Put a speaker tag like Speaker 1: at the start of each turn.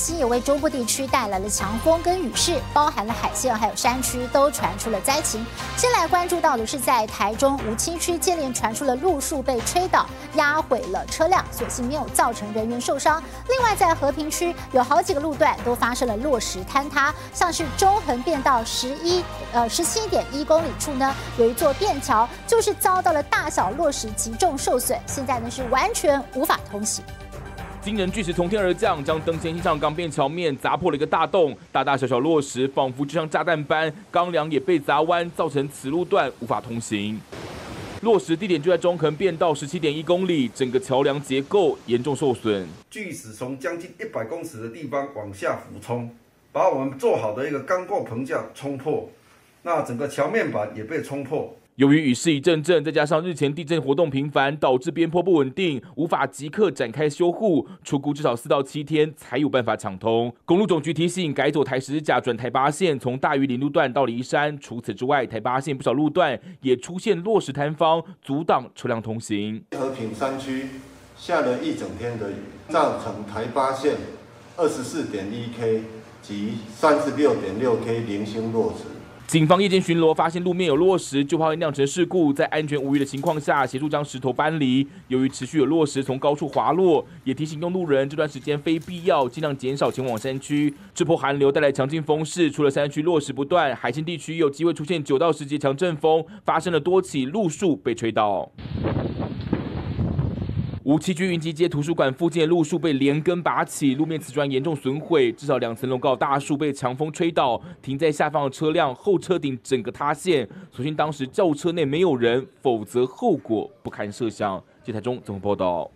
Speaker 1: 期也为中部地区带来了强风跟雨势，包含了海线还有山区都传出了灾情。先来关注到的是在台中梧棲区接连传出了路树被吹倒，压毁了车辆，所幸没有造成人员受伤。另外在和平区有好几个路段都发生了落石坍塌，像是中横便道17.1公里处呢，有一座便桥就是遭到了大小落石击中受损，现在呢是完全无法通行。
Speaker 2: 惊人巨石从天而降，将登仙溪上港便桥面砸破了一个大洞，大大小小落石仿佛就像炸弹般，钢梁也被砸弯，造成此路段无法通行。落石地点就在中横便道17.1公里，整个桥梁结构严重受损。
Speaker 3: 巨石从将近100公尺的地方往下俯冲，把我们做好的一个钢构棚架冲破，那整个桥面板也被冲破。
Speaker 2: 由于雨势一阵阵，再加上日前地震活动频繁，导致边坡不稳定，无法即刻展开修护，初估至少4到7天才有办法抢通。公路总局提醒，改走台10甲转台8线，从大鱼林路段到梨山。除此之外，台8线不少路段也出现落石坍方，阻挡车辆通行。
Speaker 4: 和平山区下了一整天的雨，造成台8线24.1K 及36.6K 零星落石。
Speaker 2: 警方夜间巡逻，发现路面有落石，就怕会酿成事故。在安全无虞的情况下，协助将石头搬离。由于持续有落石从高处滑落，也提醒用路人这段时间非必要尽量减少前往山区。这波寒流带来强劲风势，除了山区落石不断，海线地区有机会出现9到10节强阵风，发生了多起路树被吹倒。梧栖区云集街图书馆附近的路树被连根拔起，路面瓷砖严重损毁，至少2层楼高的大树被强风吹倒，停在下方的车辆后车顶整个塌陷。所幸当时轿车内没有人，否则后果不堪设想。记者台中综合报道。